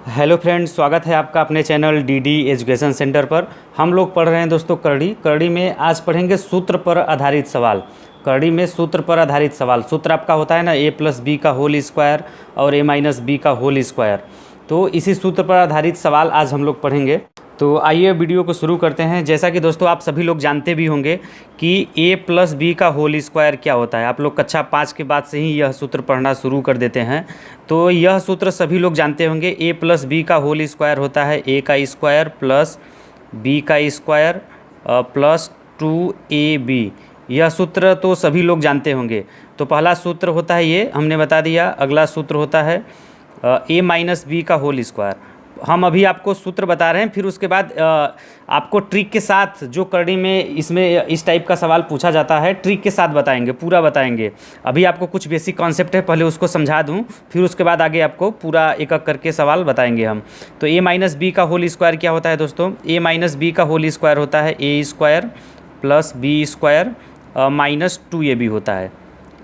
Hello friends, स्वागत है आपका अपने चैनल डीडी एजुकेशन सेंटर पर। हम लोग पढ़ रहे हैं दोस्तों करड़ी में आज पढ़ेंगे सूत्र पर आधारित सवाल। करड़ी में सूत्र पर आधारित सवाल। सूत्र आपका होता है ना ए प्लस बी का होल स्क्वायर और ए माइनस बी का होल स्क्वायर। तो इसी सूत्र पर आधारित सवाल आज हम लोग पढ़ेंगे। तो आइए वीडियो को शुरू करते हैं। जैसा कि दोस्तों आप सभी लोग जानते भी होंगे कि ए प्लस बी का होल स्क्वायर क्या होता है। आप लोग कक्षा 5 के बाद से ही यह सूत्र पढ़ना शुरू कर देते हैं। तो यह सूत्र सभी लोग जानते होंगे। ए प्लस बी का होल स्क्वायर होता है ए का स्क्वायर प्लस बी का स्क्वायर प्लस 2ab। यह सूत्र तो सभी लोग जानते होंगे। तो पहला सूत्र होता है ये, हमने बता दिया। अगला सूत्र होता है ए माइनस बी का होल स्क्वायर। हम अभी आपको सूत्र बता रहे हैं, फिर उसके बाद आपको ट्रिक के साथ जो करड़ी में इसमें इस टाइप का सवाल पूछा जाता है ट्रिक के साथ बताएंगे, पूरा बताएंगे। अभी आपको कुछ बेसिक कॉन्सेप्ट है, पहले उसको समझा दूं, फिर उसके बाद आगे आपको पूरा एक एक करके सवाल बताएंगे हम। तो ए माइनस बी का होल स्क्वायर क्या होता है दोस्तों? ए माइनस बी का होल स्क्वायर होता है A square plus B square minus 2ab होता है।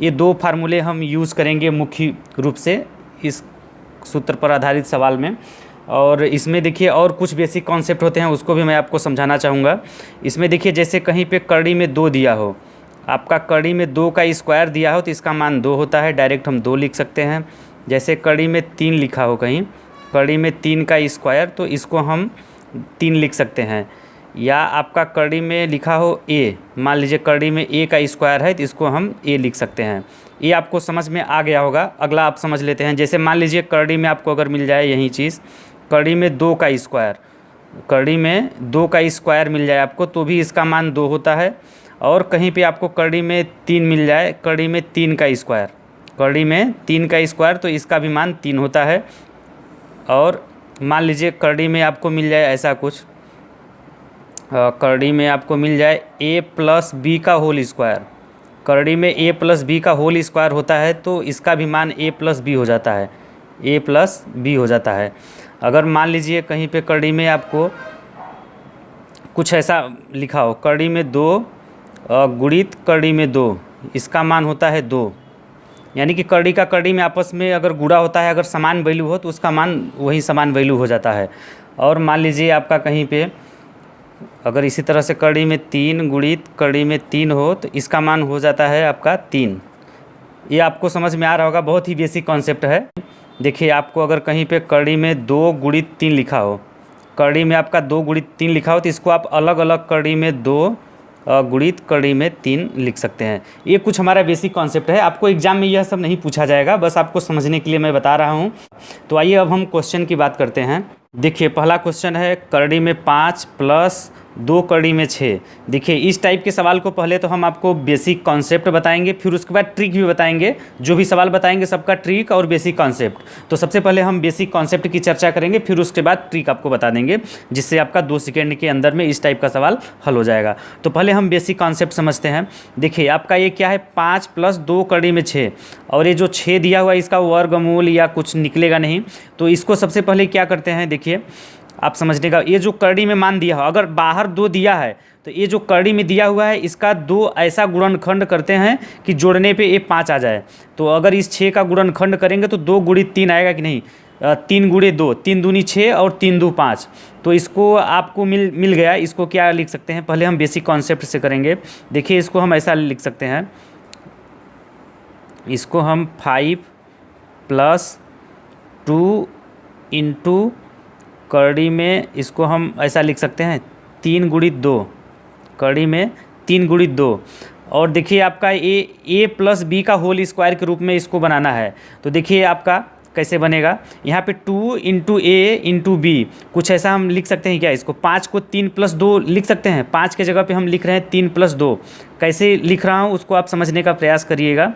ये दो फार्मूले हम यूज़ करेंगे मुख्य रूप से इस सूत्र पर आधारित सवाल में। और इसमें देखिए और कुछ बेसिक कॉन्सेप्ट होते हैं, उसको भी मैं आपको समझाना चाहूँगा। इसमें देखिए जैसे कहीं पे करड़ी में 2 दिया हो, आपका करड़ी में 2 का स्क्वायर दिया हो तो इसका मान 2 होता है, डायरेक्ट हम 2 लिख सकते हैं। जैसे करड़ी में 3 लिखा हो, कहीं करड़ी में 3 का स्क्वायर तो इसको हम 3 लिख सकते हैं। या आपका करड़ी में लिखा हो ए, मान लीजिए करड़ी में ए का स्क्वायर है तो इसको हम ए लिख सकते हैं। ये आपको समझ में आ गया होगा। अगला आप समझ लेते हैं। जैसे मान लीजिए करड़ी में आपको अगर मिल जाए यही चीज़, करड़ी में 2 का स्क्वायर, करड़ी में 2 का स्क्वायर मिल जाए आपको तो भी इसका मान 2 होता है। और कहीं पे आपको करड़ी में 3 मिल जाए, करड़ी में 3 का स्क्वायर, करड़ी में 3 का स्क्वायर तो इसका भी मान 3 होता है। और मान लीजिए करड़ी में आपको मिल जाए ऐसा कुछ, करड़ी में आपको मिल जाए ए प्लस बी का होल स्क्वायर, करड़ी में ए प्लस बी का होल स्क्वायर होता है तो इसका भी मान ए प्लस बी हो जाता है, ए प्लस बी हो जाता है। अगर मान लीजिए कहीं पे करड़ी में आपको कुछ ऐसा लिखा हो, करड़ी में 2 गुणित करड़ी में 2, इसका मान होता है 2। यानी कि करड़ी का करड़ी में आपस में अगर गुणा होता है, अगर समान वैल्यू हो तो उसका मान वही समान वैल्यू हो जाता है। और मान लीजिए आपका कहीं पे अगर इसी तरह से करड़ी में 3 गुणित करड़ी में 3 हो तो इसका मान हो जाता है आपका 3। ये आपको समझ में आ रहा होगा, बहुत ही बेसिक कॉन्सेप्ट है। देखिए आपको अगर कहीं पे करड़ी में 2 गुणित 3 लिखा हो, करड़ी में आपका 2 गुणित 3 लिखा हो तो इसको आप अलग अलग करड़ी में 2 गुणित करड़ी में 3 लिख सकते हैं। ये कुछ हमारा बेसिक कॉन्सेप्ट है। आपको एग्जाम में यह सब नहीं पूछा जाएगा, बस आपको समझने के लिए मैं बता रहा हूँ। तो आइए अब हम क्वेश्चन की बात करते हैं। देखिए पहला क्वेश्चन है करड़ी में 5 प्लस 2 करड़ी में 6। देखिए इस टाइप के सवाल को पहले तो हम आपको बेसिक कॉन्सेप्ट बताएंगे, फिर उसके बाद ट्रिक भी बताएंगे। जो भी सवाल बताएंगे सबका ट्रिक और बेसिक कॉन्सेप्ट। तो सबसे पहले हम बेसिक कॉन्सेप्ट की चर्चा करेंगे, फिर उसके बाद ट्रिक आपको बता देंगे, जिससे आपका 2 सेकेंड के अंदर में इस टाइप का सवाल हल हो जाएगा। तो पहले हम बेसिक कॉन्सेप्ट समझते हैं। देखिए आपका ये क्या है, 5 प्लस 2 करड़ी में 6, और ये जो 6 दिया हुआ है इसका वर्गमूल या कुछ निकलेगा नहीं। तो इसको सबसे पहले क्या करते हैं, देखिए आप समझने का, ये जो करड़ी में मान दिया हो, अगर बाहर 2 दिया है तो ये जो करड़ी में दिया हुआ है इसका 2 ऐसा गुणनखंड करते हैं कि जोड़ने पे ये 5 आ जाए। तो अगर इस 6 का गुणनखंड करेंगे तो 2 गुणित 3 आएगा कि नहीं, 3 गुणे 2, 3 दूनी 6 और 3 दू 5। तो इसको आपको मिल गया। इसको क्या लिख सकते हैं, पहले हम बेसिक कॉन्सेप्ट से करेंगे। देखिए इसको हम ऐसा लिख सकते हैं, इसको हम 5 प्लस 2 इंटू करड़ी में, इसको हम ऐसा लिख सकते हैं 3 गुणित 2, करड़ी में 3 गुणित 2। और देखिए आपका ए प्लस बी का होल स्क्वायर के रूप में इसको बनाना है। तो देखिए आपका कैसे बनेगा, यहाँ पे 2 इंटू ए इंटू बी, कुछ ऐसा हम लिख सकते हैं क्या, इसको 5 को 3 प्लस 2 लिख सकते हैं। 5 के जगह पे हम लिख रहे हैं 3 प्लस 2। कैसे लिख रहा हूँ उसको आप समझने का प्रयास करिएगा।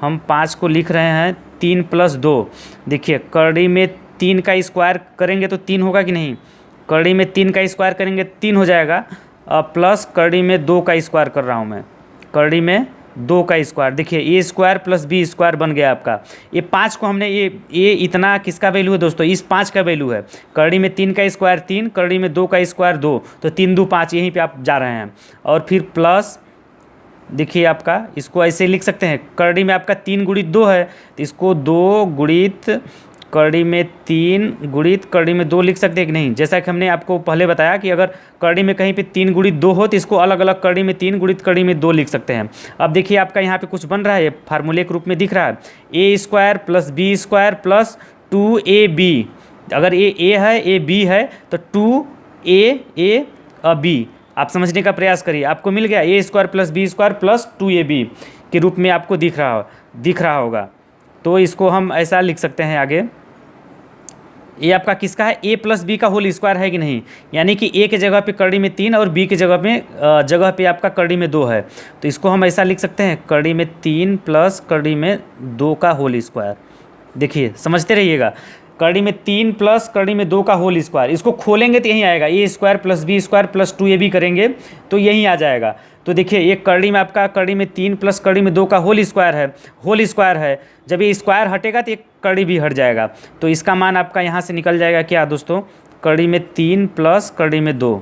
हम 5 को लिख रहे हैं 3 प्लस 2। देखिए करड़ी में 3 का स्क्वायर करेंगे तो 3 होगा कि नहीं, करड़ी में 3 का स्क्वायर करेंगे 3 हो जाएगा। प्लस करड़ी में 2 का स्क्वायर कर रहा हूँ मैं, करड़ी में 2 का स्क्वायर। देखिए ए स्क्वायर प्लस बी स्क्वायर बन गया आपका। ये 5 को हमने ये इतना किसका वैल्यू है दोस्तों, इस 5 का वैल्यू है। करड़ी में 3 का स्क्वायर 3, करड़ी में 2 का स्क्वायर 2, तो 3 दू 5, यहीं पर आप जा रहे हैं। और फिर प्लस देखिए आपका इसको ऐसे लिख सकते हैं, करड़ी में आपका 3 गुणित 2 है तो इसको 2 गुणित कड़ी में 3 गुणित कड़ी में 2 लिख सकते हैं कि नहीं। जैसा कि हमने आपको पहले बताया कि अगर कड़ी में कहीं पे 3 गुणित 2 हो तो इसको अलग अलग कड़ी में 3 गुणित कड़ी में 2 लिख सकते हैं। अब देखिए आपका यहाँ पे कुछ बन रहा है, फार्मूले के रूप में दिख रहा है A square plus B square plus 2ab। अगर ये ए है, ए बी है तो 2a बी। आप समझने का प्रयास करिए, आपको मिल गया A square plus B square plus 2ab के रूप में आपको दिख रहा होगा। तो इसको हम ऐसा लिख सकते हैं आगे, ये आपका किसका है, ए प्लस बी का होल स्क्वायर है कि नहीं, यानी कि ए के जगह पे कड़ी में 3 और बी के जगह पे आपका कड़ी में 2 है। तो इसको हम ऐसा लिख सकते हैं कड़ी में 3 प्लस कड़ी में 2 का होल स्क्वायर। देखिए समझते रहिएगा, कड़ी में 3 प्लस कड़ी में 2 का होल स्क्वायर, इसको खोलेंगे तो यहीं आएगा, A square plus B square plus 2ab करेंगे तो यहीं आ जाएगा। तो देखिए एक कड़ी में आपका कड़ी में 3 प्लस कड़ी में 2 का होल स्क्वायर है। जब ये स्क्वायर हटेगा तो एक कड़ी भी हट जाएगा, तो इसका मान आपका यहाँ से निकल जाएगा क्या दोस्तों, कड़ी में 3 प्लस कड़ी में 2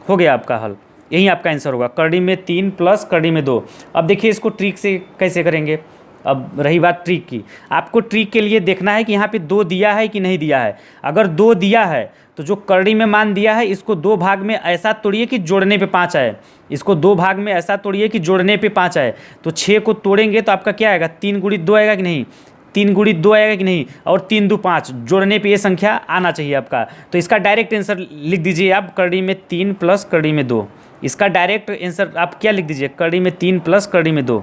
हो गया आपका हल। यही आपका आंसर होगा, कड़ी में 3 प्लस कड़ी में 2। अब देखिए इसको ट्रिक से कैसे करेंगे। अब रही बात ट्रिक की, आपको ट्रिक के लिए देखना है कि यहाँ पे 2 दिया है कि नहीं दिया है। अगर 2 दिया है तो जो कड़ी में मान दिया है इसको 2 भाग में ऐसा तोड़िए कि जोड़ने पे 5 आए। इसको 2 भाग में ऐसा तोड़िए कि जोड़ने पे 5 आए। तो 6 को तोड़ेंगे तो आपका क्या आएगा, 3 गुणित 2 आएगा कि नहीं, 3 गुणित 2 आएगा कि नहीं, और 3 2 5 जोड़ने पे ये संख्या आना चाहिए आपका। तो इसका डायरेक्ट आंसर लिख दीजिए आप, कड़ी में 3 प्लस कड़ी में 2। इसका डायरेक्ट आंसर आप क्या लिख दीजिए, कड़ी में 3 प्लस कड़ी में 2।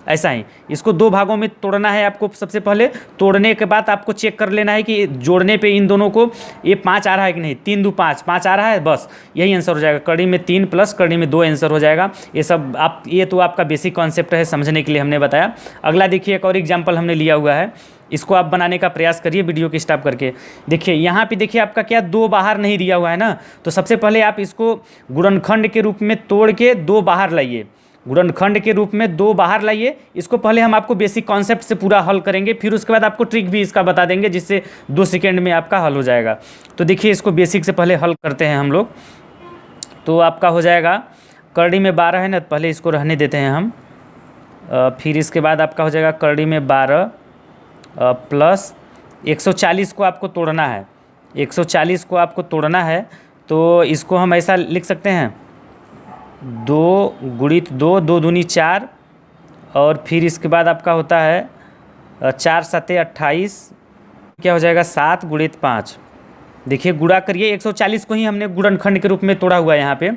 ऐसा ही इसको 2 भागों में तोड़ना है आपको। सबसे पहले तोड़ने के बाद आपको चेक कर लेना है कि जोड़ने पे इन दोनों को ये 5 आ रहा है कि नहीं, 3 2 5 आ रहा है, बस यही आंसर हो जाएगा, कड़ी में 3 प्लस कड़ी में 2 आंसर हो जाएगा। ये सब ये तो आपका बेसिक कॉन्सेप्ट है, समझने के लिए हमने बताया। अगला देखिए एक और एग्जाम्पल हमने लिया हुआ है, इसको आप बनाने का प्रयास करिए वीडियो की स्टॉप करके। देखिए यहाँ पे देखिए आपका क्या 2 बाहर नहीं दिया हुआ है ना, तो सबसे पहले आप इसको गुणनखंड के रूप में तोड़ के 2 बाहर लाइए, गुणनखंड के रूप में 2 बाहर लाइए। इसको पहले हम आपको बेसिक कॉन्सेप्ट से पूरा हल करेंगे, फिर उसके बाद आपको ट्रिक भी इसका बता देंगे, जिससे 2 सेकेंड में आपका हल हो जाएगा। तो देखिए इसको बेसिक से पहले हल करते हैं हम लोग। तो आपका हो जाएगा, कड़ी में 12 है ना, पहले इसको रहने देते हैं हम। फिर इसके बाद आपका हो जाएगा कड़ी में 12 प्लस 140 को आपको तोड़ना है, 140 को आपको तोड़ना है। तो इसको हम ऐसा लिख सकते हैं, 2 गुणित 2, 2 दूनी 4, और फिर इसके बाद आपका होता है 4 7 28, क्या हो जाएगा 7 गुणित 5। देखिए गुणा करिए, 140 को ही हमने गुणनखंड के रूप में तोड़ा हुआ है यहाँ पे।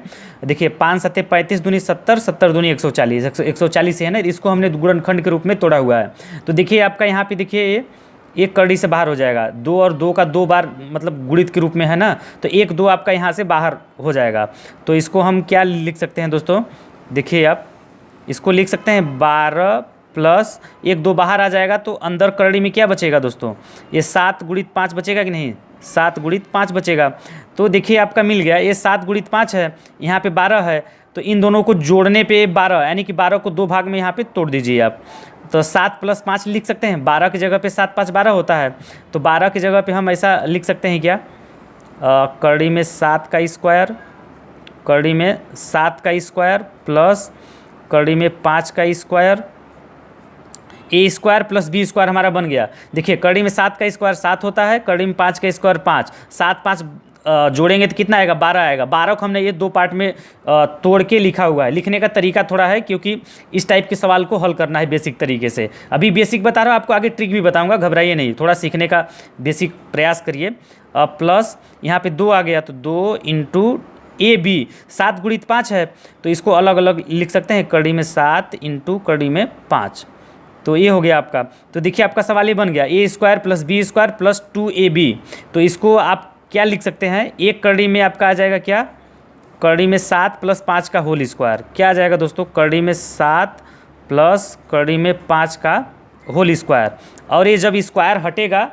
देखिए 5 7 35 दूनी 70, 70 दूनी 140, 140 है ना, इसको हमने गुणनखंड के रूप में तोड़ा हुआ है। तो देखिए आपका यहाँ पे देखिए एक कड़ी से बाहर हो जाएगा, 2 और 2 का 2 बार मतलब गुणित के रूप में है ना, तो 1 2 आपका यहाँ से बाहर हो जाएगा। तो इसको हम क्या लिख सकते हैं दोस्तों, देखिए आप इसको लिख सकते हैं 12 प्लस 1 2 बाहर आ जाएगा, तो अंदर कड़ी में क्या बचेगा दोस्तों, ये 7 गुणित 5 बचेगा कि नहीं, 7 गुणित 5 बचेगा। तो देखिए आपका मिल गया, ये 7 गुणित 5 है, यहाँ पे 12 है, तो इन दोनों को जोड़ने पे 12, यानी कि 12 को 2 भाग में यहाँ पे तोड़ दीजिए आप। तो 7 प्लस 5 लिख सकते हैं, 12 की जगह पे 7 5 12 होता है, तो 12 की जगह पे हम ऐसा लिख सकते हैं क्या, कड़ी में 7 का स्क्वायर, कड़ी में 7 का स्क्वायर प्लस कड़ी में 5 का स्क्वायर, ए स्क्वायर प्लस बी स्क्वायर हमारा बन गया। देखिए कड़ी में 7 का स्क्वायर 7 होता है, कड़ी में 5 का स्क्वायर 5, 7 5 जोड़ेंगे तो कितना आएगा, 12 आएगा। 12 को हमने ये 2 पार्ट में तोड़ के लिखा हुआ है। लिखने का तरीका थोड़ा है, क्योंकि इस टाइप के सवाल को हल करना है बेसिक तरीके से। अभी बेसिक बता रहा हूँ, आपको आगे ट्रिक भी बताऊंगा, घबराइए नहीं, थोड़ा सीखने का बेसिक प्रयास करिए। प्लस यहाँ पे 2 आ गया, तो 2 इंटू ए बी, 7 गुणित 5 है, तो इसको अलग अलग लिख सकते हैं, कड़ी में 7 इंटू कड़ी में 5। तो ये हो गया आपका। तो देखिए आपका सवाल ये बन गया, A square plus B square plus 2ab। तो इसको आप क्या लिख सकते हैं, एक कड़ी में आपका आ जाएगा क्या, कड़ी में 7 प्लस 5 का होल स्क्वायर, क्या आ जाएगा दोस्तों, कड़ी में 7 प्लस कड़ी में 5 का होल स्क्वायर। और ये जब स्क्वायर हटेगा,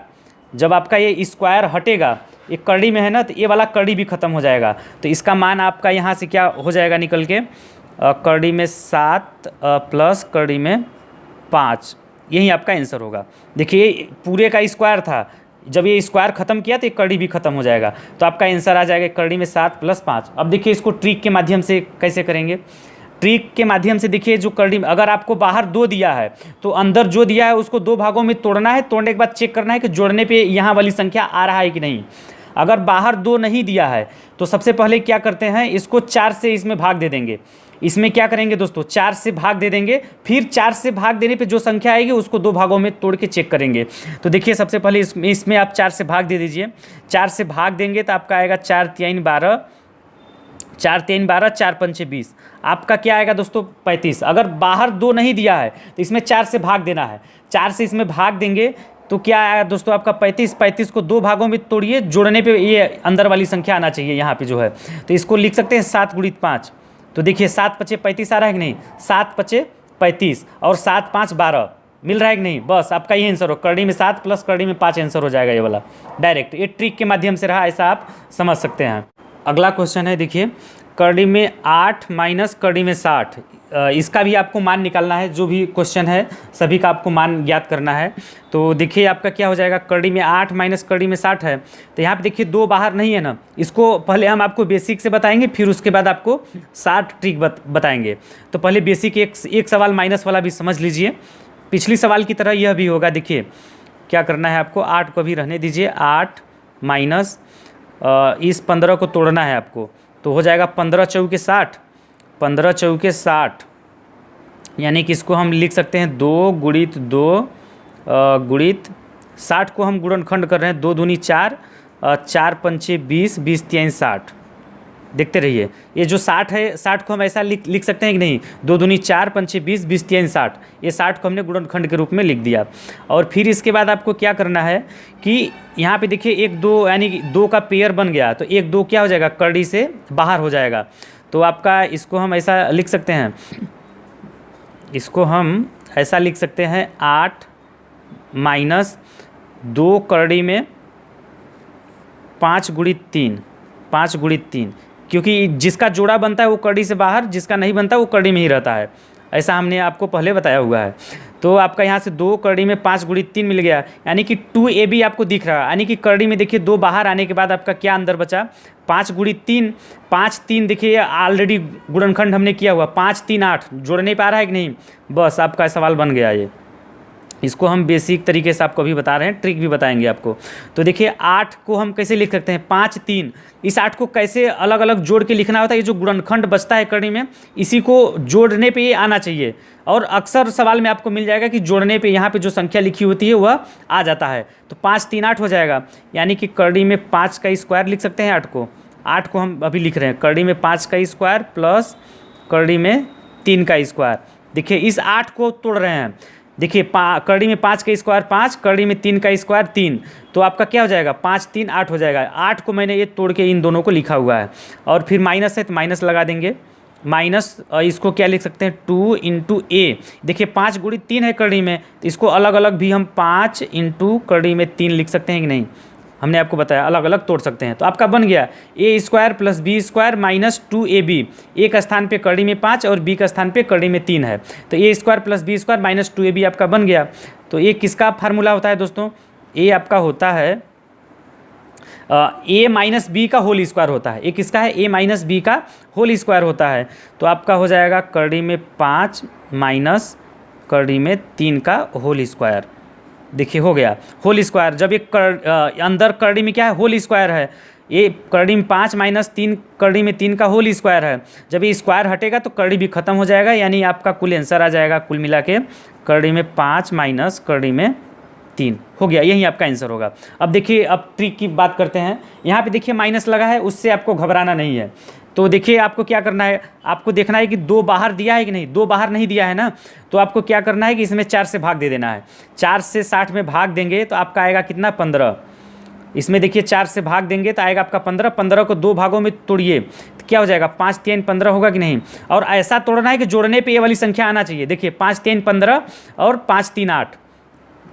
जब आपका ये स्क्वायर हटेगा, एक कड़ी में है ना, तो ये वाला कड़ी भी ख़त्म हो जाएगा। तो इसका मान आपका यहाँ से क्या हो जाएगा निकल के, कड़ी में 7 प्लस कड़ी में 5, यही आपका आंसर होगा। देखिए पूरे का स्क्वायर था, जब ये स्क्वायर खत्म किया तो ये कड़ी भी खत्म हो जाएगा, तो आपका आंसर आ जाएगा कड़ी में 7 प्लस 5। अब देखिए इसको ट्रिक के माध्यम से कैसे करेंगे। ट्रिक के माध्यम से देखिए जो करड़ी में अगर आपको बाहर 2 दिया है तो अंदर जो दिया है उसको 2 भागों में तोड़ना है। तोड़ने के बाद चेक करना है कि जोड़ने पे यहाँ वाली संख्या आ रहा है कि नहीं। अगर बाहर 2 नहीं दिया है तो सबसे पहले क्या करते हैं, इसको 4 से इसमें भाग दे देंगे। इसमें क्या करेंगे दोस्तों, 4 से भाग दे देंगे। फिर 4 से भाग देने पे जो संख्या आएगी उसको 2 भागों में तोड़ के चेक करेंगे। तो देखिए सबसे पहले इसमें आप 4 से भाग दे दीजिए। 4 से भाग देंगे तो आपका आएगा 4 3 12, 4 3 12, 4 5 20। आपका क्या आएगा दोस्तों 35। अगर बाहर 2 नहीं दिया है तो इसमें 4 से भाग देना है। 4 से इसमें भाग देंगे तो क्या आएगा दोस्तों आपका 35। 35 को 2 भागों में तोड़िए, जोड़ने पे ये अंदर वाली संख्या आना चाहिए यहाँ पे जो है। तो इसको लिख सकते हैं 7 × 5। तो देखिए 7 5 35 आ रहा है कि नहीं, 7 5 35 और 7 5 12 मिल रहा है कि नहीं। बस आपका ये आंसर हो, करड़ी में 7 प्लस करड़ी में 5 आंसर हो जाएगा ये वाला डायरेक्ट। ये ट्रिक के माध्यम से रहा, ऐसा आप समझ सकते हैं। अगला क्वेश्चन है देखिए, करड़ी में 8 माइनस करड़ी में 60। इसका भी आपको मान निकालना है। जो भी क्वेश्चन है सभी का आपको मान ज्ञात करना है। तो देखिए आपका क्या हो जाएगा, करड़ी में 8 माइनस करड़ी में 60 है। तो यहाँ पे देखिए 2 बाहर नहीं है ना, इसको पहले हम आपको बेसिक से बताएंगे, फिर उसके बाद आपको 60 ट्रिक बताएंगे। तो पहले बेसिक एक सवाल माइनस वाला भी समझ लीजिए। पिछली सवाल की तरह यह भी होगा। देखिए क्या करना है आपको, 8 को भी रहने दीजिए। 8 माइनस इस 15 को तोड़ना है आपको, तो हो जाएगा 15 चौके 60। 15 चौके 60 यानी कि इसको हम लिख सकते हैं 2 गुणित 2 गुणित 60 को हम गुणनखंड कर रहे हैं। 2 दूनी 4, 4 पंचे 20, 20 3 60। देखते रहिए, ये जो 60 है 60 को हम ऐसा लिख सकते हैं कि नहीं, 2 दूनी 4 पंचे 20, 20 3 60। ये 60 को हमने गुणनखंड के रूप में लिख दिया। और फिर इसके बाद आपको क्या करना है कि यहाँ पे देखिए 1 2 यानी कि 2 का पेयर बन गया। तो 1 2 क्या हो जाएगा, करड़ी से बाहर हो जाएगा। तो आपका इसको हम ऐसा लिख सकते हैं, इसको हम ऐसा लिख सकते हैं 8 माइनस 2 करड़ी में 5 गुणित 3, 5 गुणित 3, क्योंकि जिसका जोड़ा बनता है वो करड़ी से बाहर, जिसका नहीं बनता वो करड़ी में ही रहता है। ऐसा हमने आपको पहले बताया हुआ है। तो आपका यहाँ से 2 करड़ी में 5 गुणित 3 मिल गया, यानी कि 2AB आपको दिख रहा है। यानी कि करड़ी में देखिए 2 बाहर आने के बाद आपका क्या अंदर बचा, 5 गुणित 3। 5 3 देखिए ऑलरेडी गुणनखंड हमने किया हुआ, 5 3 8। जोड़ने पा रहा है कि नहीं, बस आपका सवाल बन गया ये। इसको हम बेसिक तरीके से आपको भी बता रहे हैं, ट्रिक भी बताएंगे आपको। तो देखिए 8 को हम कैसे लिख सकते हैं, 5 3। इस 8 को कैसे अलग अलग जोड़ के लिखना होता है, ये जो गुणनखंड बचता है करड़ी में, इसी को जोड़ने पे ये आना चाहिए। और अक्सर सवाल में आपको मिल जाएगा कि जोड़ने पे यहाँ पे जो संख्या लिखी होती है वह आ जाता है। तो 5 3 8 हो जाएगा, यानी कि करड़ी में 5 का स्क्वायर लिख सकते हैं 8 को हम अभी लिख रहे हैं। करड़ी में 5 का स्क्वायर प्लस करड़ी में 3 का स्क्वायर। देखिए इस 8 को तोड़ रहे हैं। देखिए करड़ी में 5 का स्क्वायर 5, करड़ी में 3 का स्क्वायर 3। तो आपका क्या हो जाएगा, 5 3 8 हो जाएगा। 8 को मैंने ये तोड़ के इन दोनों को लिखा हुआ है। और फिर माइनस है तो माइनस लगा देंगे। माइनस इसको क्या लिख सकते हैं, 2 × A। देखिए 5 गुणित 3 है करड़ी में, तो इसको अलग अलग भी हम 5 × करड़ी में 3 लिख सकते हैं कि नहीं। हमने आपको बताया अलग अलग तोड़ सकते हैं। तो आपका बन गया A square plus B square minus 2AB। एक स्थान पे करड़ी में 5 और B का स्थान पे करड़ी में 3 है। तो A square plus B square minus 2AB आपका बन गया। तो ये किसका फार्मूला होता है दोस्तों, ये आपका होता है A माइनस बी का होल स्क्वायर होता है। ये किसका है, A माइनस बी का होल स्क्वायर होता है। तो आपका हो जाएगा करड़ी में 5 माइनस करड़ी में 3 का होल स्क्वायर। देखिए हो गया होल स्क्वायर। जब एक अंदर करड़ी में क्या है, होल स्क्वायर है। ये करड़ी में 5 माइनस 3 करड़ी में 3 का होल स्क्वायर है। जब ये स्क्वायर हटेगा तो करड़ी भी खत्म हो जाएगा, यानी आपका कुल आंसर आ जाएगा कुल मिला के करड़ी में 5 माइनस करड़ी में 3 हो गया। यही आपका आंसर होगा। अब देखिए अब ट्रिक की बात करते हैं। यहाँ पे देखिए माइनस लगा है, उससे आपको घबराना नहीं है। तो देखिए आपको क्या करना है, आपको देखना है कि 2 बाहर दिया है कि नहीं। 2 बाहर नहीं दिया है ना, तो आपको क्या करना है कि इसमें 4 से भाग दे देना है। 4 से 60 में भाग देंगे तो आपका आएगा कितना, 15। इसमें देखिए 4 से भाग देंगे तो आएगा आपका 15। 15 को 2 भागों में तोड़िए तो क्या हो जाएगा, 5 3 15 होगा कि नहीं। और ऐसा तोड़ना है कि जोड़ने पे ये वाली संख्या आना चाहिए। देखिए 5 3 15 और 5 3 8।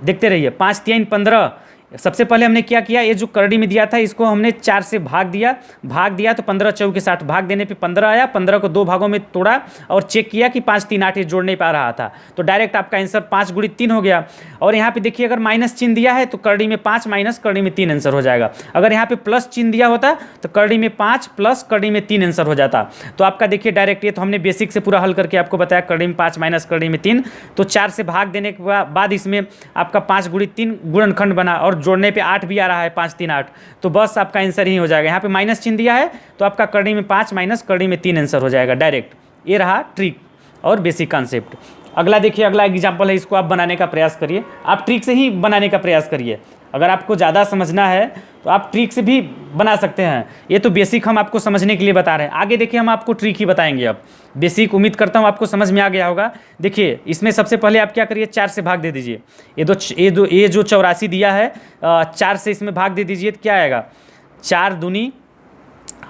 देखते रहिए 5 3 15, सबसे पहले हमने क्या किया, ये जो करड़ी में दिया था इसको हमने 4 से भाग दिया तो 15 चौके 60, भाग देने पे 15 आया, 15 को 2 भागों में तोड़ा और चेक किया कि 5 3 8 ये जोड़ नहीं पा रहा था, तो डायरेक्ट आपका आंसर 5 गुणित 3 हो गया। और यहाँ पे देखिए अगर माइनस चिन्ह दिया है तो करड़ी में 5 माइनस करड़ी में 3 आंसर हो जाएगा। अगर यहाँ पे प्लस चिन्ह दिया होता तो करड़ी में 5 प्लस करड़ी में 3 आंसर हो जाता। तो आपका देखिए डायरेक्ट, ये तो हमने बेसिक से पूरा हल करके आपको बताया, करड़ी में 5 माइनस करड़ी में 3, तो 4 से भाग देने के बाद इसमें आपका 5 गुणित 3 गुणनखंड बना और जोड़ने पे 8 भी आ रहा है, 5 3 8, तो बस आपका आंसर ही हो जाएगा। यहाँ पे माइनस चिन्ह दिया है तो आपका करड़ी में 5 माइनस करड़ी में 3 आंसर हो जाएगा डायरेक्ट। ये रहा ट्रिक और बेसिक कॉन्सेप्ट। अगला देखिए, अगला एग्जाम्पल है, इसको आप बनाने का प्रयास करिए, आप ट्रिक से ही बनाने का प्रयास करिए। अगर आपको ज़्यादा समझना है तो आप ट्रिक से भी बना सकते हैं, ये तो बेसिक हम आपको समझने के लिए बता रहे हैं। आगे देखिए हम आपको ट्रिक ही बताएंगे। अब बेसिक उम्मीद करता हूँ आपको समझ में आ गया होगा। देखिए इसमें सबसे पहले आप क्या करिए, 4 से भाग दे दीजिए। ये जो 84 दिया है, 4 से इसमें भाग दे दीजिए तो क्या आएगा, 4 दूनी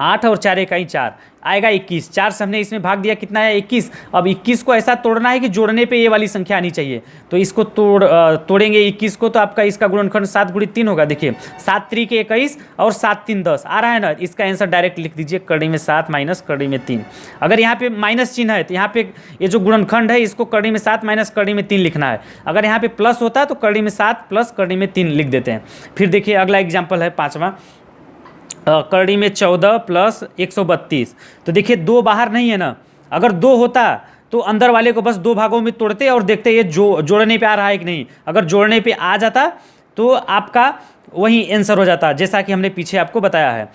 8 और 4 इकाई 4 आएगा 21। 4 से हमने इसमें भाग दिया, कितना है 21। अब 21 को ऐसा तोड़ना है कि जोड़ने पे ये वाली संख्या आनी चाहिए, तो इसको तोड़ेंगे 21 को, तो आपका इसका गुणनखंड 7 गुणित 3 होगा। देखिए 7 3 के 21 और 7 3 10 आ रहा है ना, इसका आंसर डायरेक्ट लिख दीजिए, करड़ी में 7 माइनस करड़ी में 3। अगर यहाँ पे माइनस चिन्ह है तो यहाँ पे ये जो गुणनखंड है इसको करड़ी में 7 माइनस करड़ी में 3 लिखना है। अगर यहाँ पे प्लस होता तो करड़ी में 7 प्लस करड़ी में 3 लिख देते हैं। फिर देखिए अगला एग्जाम्पल है 5वां, करड़ी में 14 प्लस 132। तो देखिए 2 बाहर नहीं है ना, अगर 2 होता तो अंदर वाले को बस 2 भागों में तोड़ते और देखते ये जोड़ने पे आ रहा है कि नहीं। अगर जोड़ने पे आ जाता तो आपका वही आंसर हो जाता, जैसा कि हमने पीछे आपको बताया है।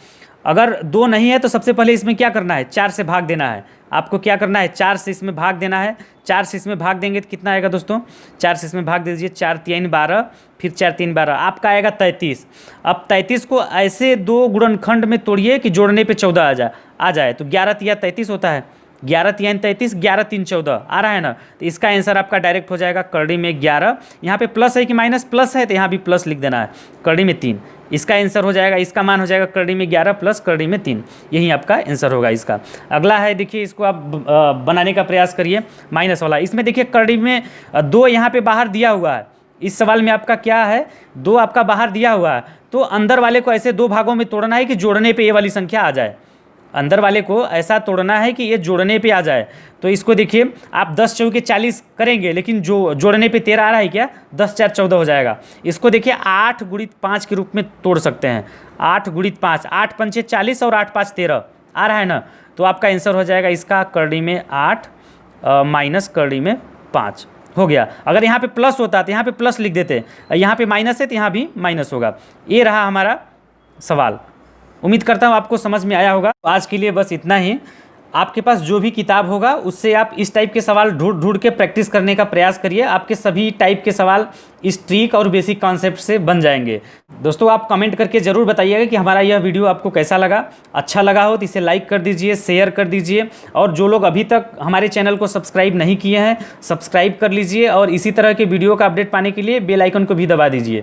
अगर 2 नहीं है तो सबसे पहले इसमें क्या करना है, 4 से भाग देना है। आपको क्या करना है, 4 से इसमें भाग देना है। 4 से इसमें भाग देंगे तो कितना आएगा दोस्तों, 4 से इसमें भाग दे दीजिए, 4 3 12, फिर 4 3 12, आपका आएगा 33। अब 33 को ऐसे 2 गुणनखंड में तोड़िए कि जोड़ने पे 14 आ जाए, तो 11 तिया 33 होता है, 11 3 33, 11 3 14 आ रहा है ना, तो इसका आंसर आपका डायरेक्ट हो जाएगा करड़ी में 11। यहाँ पे प्लस है कि माइनस, प्लस है तो यहाँ भी प्लस लिख देना है, करड़ी में 3, इसका आंसर हो जाएगा, इसका मान हो जाएगा करड़ी में 11 प्लस करड़ी में 3, यही आपका आंसर होगा इसका। अगला है देखिए, इसको आप बनाने का प्रयास करिए, माइनस वाला। इसमें देखिए करड़ी में 2 यहाँ पे बाहर दिया हुआ है, इस सवाल में आपका क्या है, 2 आपका बाहर दिया हुआ है, तो अंदर वाले को ऐसे 2 भागों में तोड़ना है कि जोड़ने पे ये वाली संख्या आ जाए। अंदर वाले को ऐसा तोड़ना है कि ये जोड़ने पे आ जाए। तो इसको देखिए आप 10 चौके 40 करेंगे, लेकिन जो जोड़ने पे 13 आ रहा है क्या, 10 4 14 हो जाएगा। इसको देखिए 8 गुणित 5 के रूप में तोड़ सकते हैं, 8 गुणित 5, 8 पंचे 40 और 8 5 13 आ रहा है ना, तो आपका आंसर हो जाएगा इसका करड़ी में 8 माइनस करड़ी में 5 हो गया। अगर यहाँ पे प्लस होता तो यहाँ पे प्लस लिख देते, यहाँ पे माइनस है तो यहाँ भी माइनस होगा। ये रहा हमारा सवाल। उम्मीद करता हूँ आपको समझ में आया होगा। आज के लिए बस इतना ही। आपके पास जो भी किताब होगा उससे आप इस टाइप के सवाल ढूंढ के प्रैक्टिस करने का प्रयास करिए। आपके सभी टाइप के सवाल इस ट्रिक और बेसिक कॉन्सेप्ट से बन जाएंगे। दोस्तों आप कमेंट करके ज़रूर बताइएगा कि हमारा यह वीडियो आपको कैसा लगा। अच्छा लगा हो तो इसे लाइक कर दीजिए, शेयर कर दीजिए, और जो लोग अभी तक हमारे चैनल को सब्सक्राइब नहीं किए हैं सब्सक्राइब कर लीजिए, और इसी तरह के वीडियो का अपडेट पाने के लिए बेल आइकन को भी दबा दीजिए।